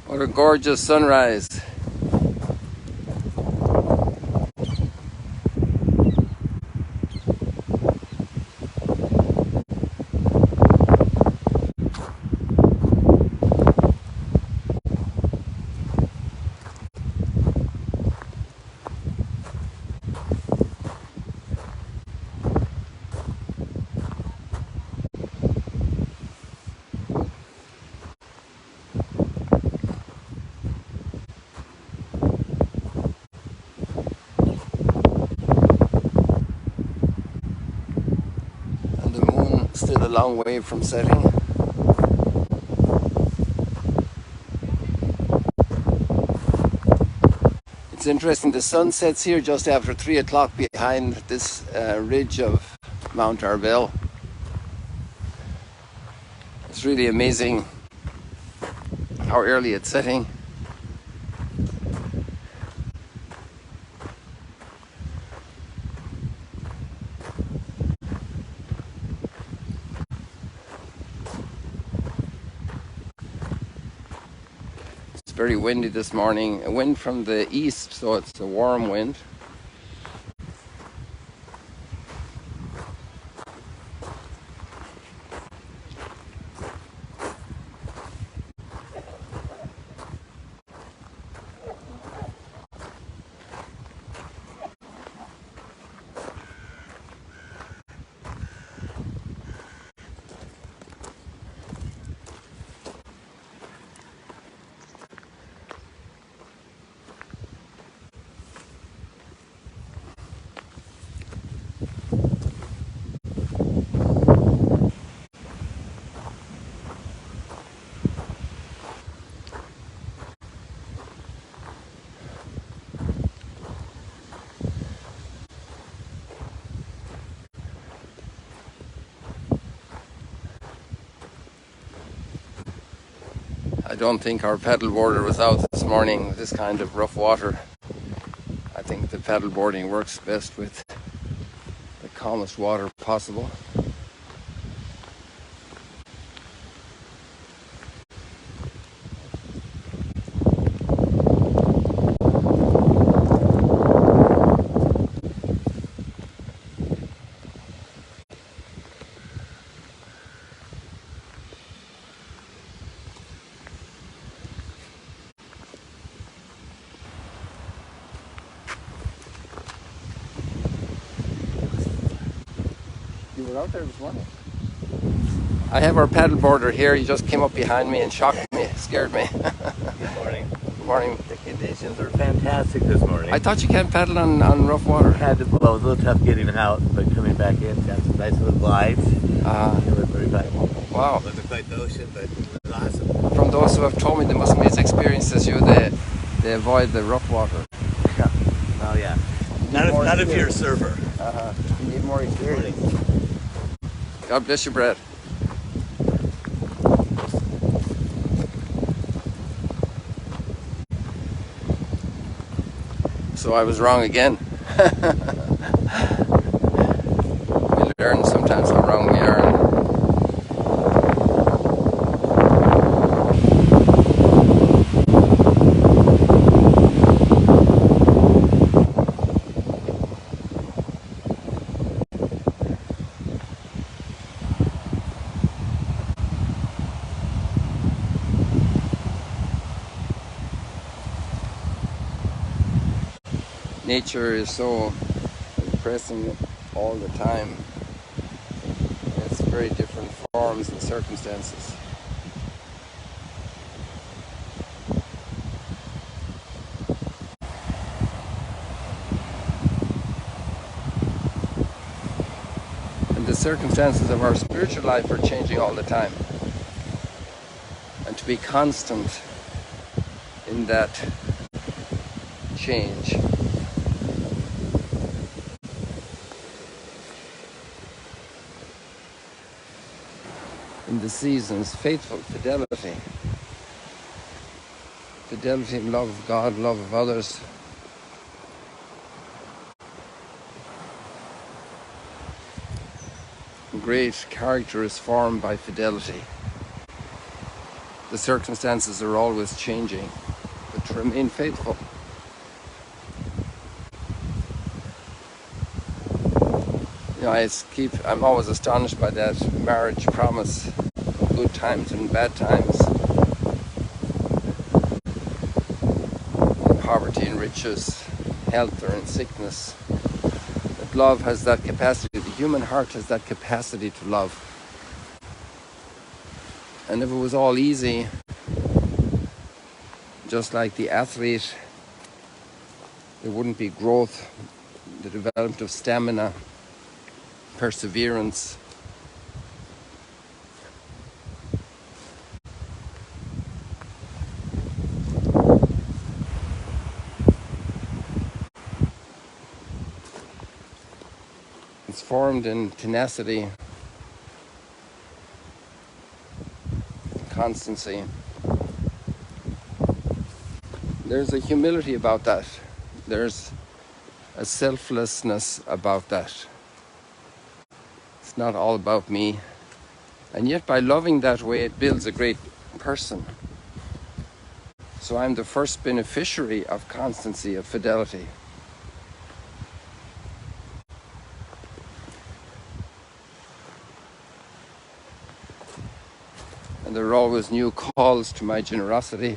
What a gorgeous sunrise. And the moon still a long way from setting. It's interesting, the sun sets here just after 3 o'clock behind this ridge of Mount Arbel. It's really amazing how early it's setting. It's very windy this morning. A wind from the east, so it's a warm wind. I don't think our paddleboarder was out this morning with this kind of rough water. I think the paddleboarding works best with the calmest water possible. You were out there this morning. I have our paddleboarder here. He just came up behind me and shocked me, scared me. Good morning. Good morning. The conditions are fantastic this morning. I thought you can't paddle on rough water. Had to, well, it was a little tough getting out, but coming back in, got some nice little glides. It was very fun. Wow. Wasn't quite the ocean, but it was awesome. From those who have told me they must be as experienced as you, they avoid the rough water. Yeah. Oh yeah. Not if you're a surfer. You need more experience. God bless you, Brad. So I was wrong again. We learn sometimes how wrong we are. Nature is so impressive all the time. It's very different forms and circumstances. And the circumstances of our spiritual life are changing all the time. And to be constant in that change in the seasons, faithful fidelity in love of God, love of others. Great character is formed by fidelity. The circumstances are always changing, but to remain faithful. You know, I'm always astonished by that marriage promise, good times and bad times, poverty and riches, health or in sickness. That love has that capacity, the human heart has that capacity to love. And if it was all easy, just like the athlete, there wouldn't be growth, the development of stamina, perseverance. It's formed in tenacity, constancy. There's a humility about that. There's a selflessness about that. It's not all about me. And yet by loving that way, it builds a great person. So I'm the first beneficiary of constancy, of fidelity. And there are always new calls to my generosity.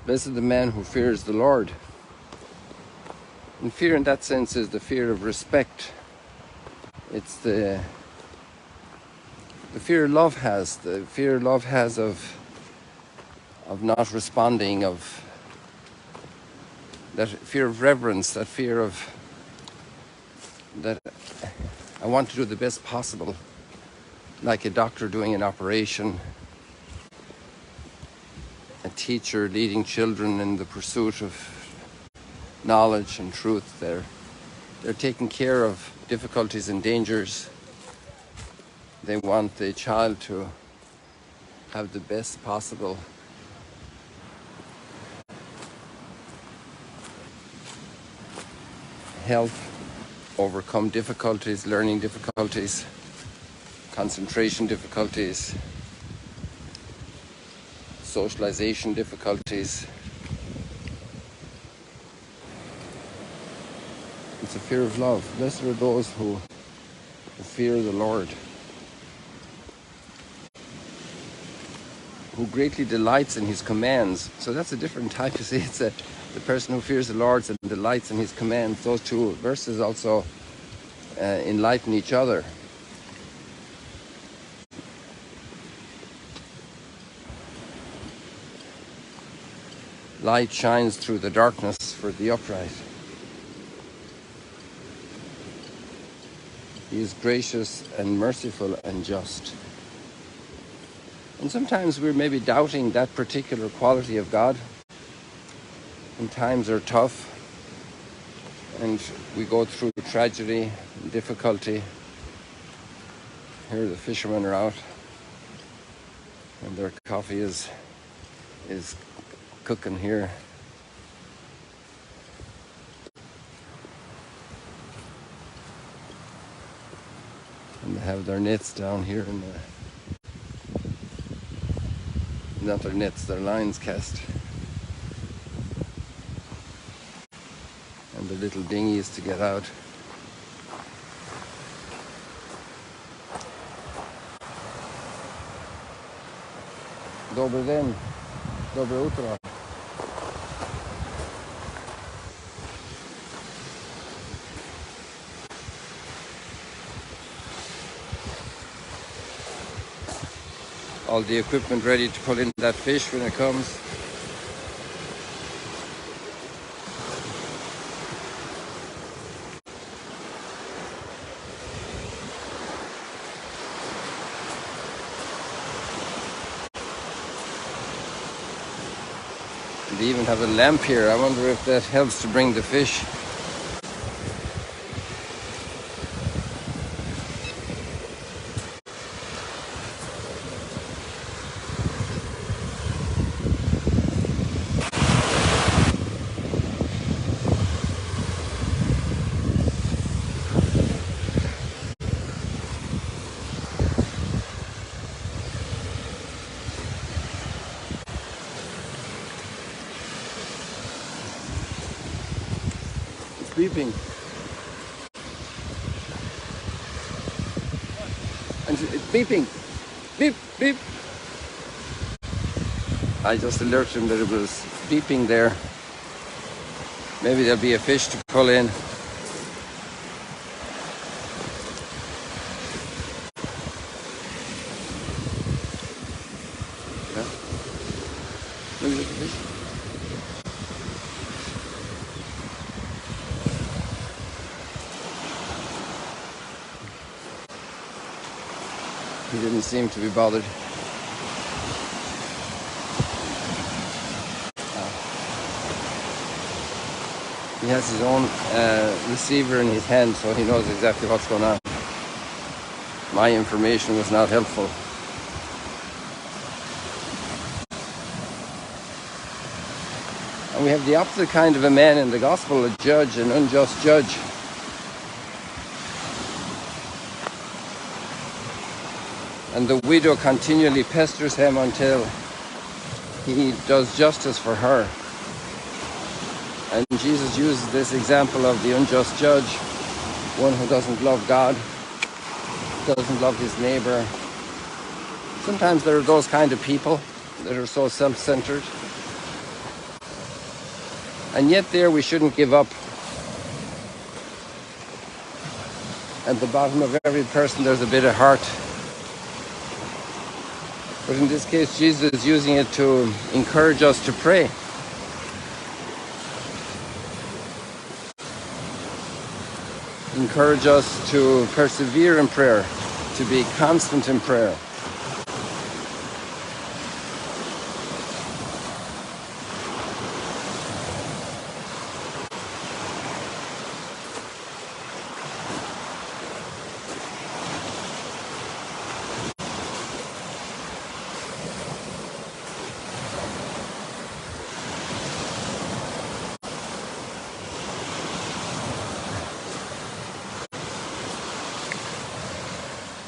Blessed the man who fears the Lord. And fear in that sense is the fear of respect. It's the fear love has, the fear love has of not responding, of that fear of reverence, that fear of that I want to do the best possible, like a doctor doing an operation, a teacher leading children in the pursuit of knowledge and truth. They're taking care of difficulties and dangers. They want the child to have the best possible health, overcome difficulties, learning difficulties, concentration difficulties, socialization difficulties. It's a fear of love. Blessed are those who fear the Lord, who greatly delights in his commands. So that's a different type. You see, it's the person who fears the Lord and delights in his commands. Those two verses also enlighten each other. Light shines through the darkness for the upright. He is gracious and merciful and just. And sometimes we're maybe doubting that particular quality of God. And times are tough. And we go through tragedy and difficulty. Here the fishermen are out. And their coffee is cooking here. And they have their nets down here in the... Not their nets, their lines cast. And the little dinghies to get out. Dobry dzień. Dobre utro. all the equipment ready to pull in that fish when it comes. They even have a lamp here. I wonder if that helps to bring the fish. It's beeping. And it's beeping. Beep, beep. I just alerted him that it was beeping there. Maybe there'll be a fish to pull in. Yeah. Look at the fish. He didn't seem to be bothered. He has his own receiver in his hand, so he knows exactly what's going on. My information was not helpful. And we have the opposite kind of a man in the gospel, a judge, an unjust judge. And the widow continually pesters him until he does justice for her. And Jesus uses this example of the unjust judge, one who doesn't love God, doesn't love his neighbor. Sometimes there are those kind of people that are so self-centered. And yet there we shouldn't give up. At the bottom of every person there's a bit of heart. But in this case, Jesus is using it to encourage us to pray. Encourage us to persevere in prayer, to be constant in prayer.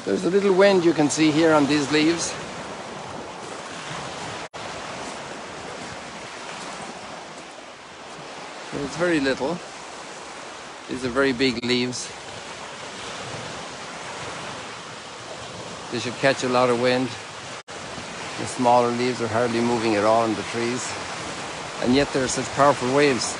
There's a little wind you can see here on these leaves. It's very little. These are very big leaves. They should catch a lot of wind. The smaller leaves are hardly moving at all in the trees. And yet there are such powerful waves.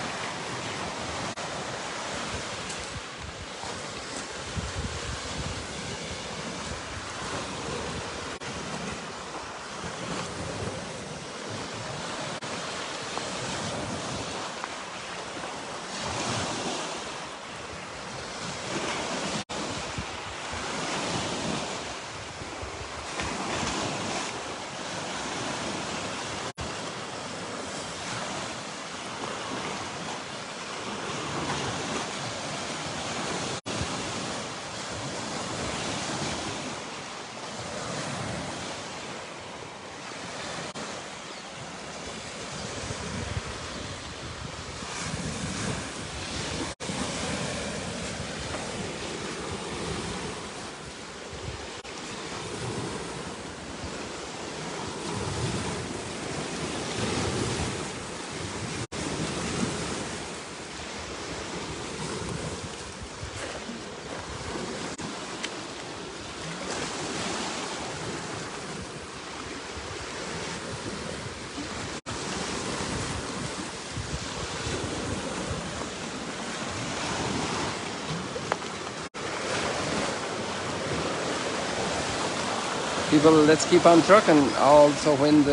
People, let's keep on trucking. Also, when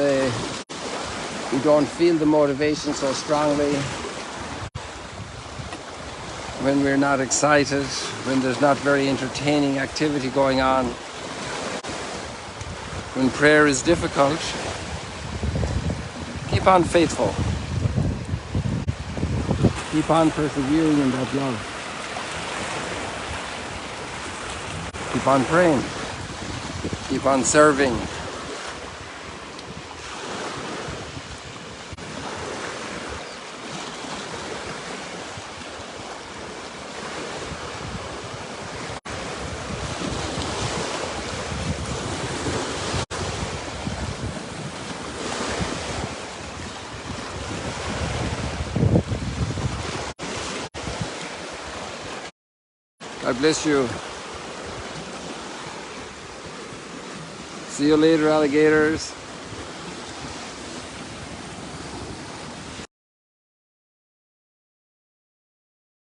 we don't feel the motivation so strongly, when we're not excited, when there's not very entertaining activity going on, when prayer is difficult, keep on faithful. Keep on persevering in that love. Keep on praying. Keep on serving. God bless you. See you later, alligators.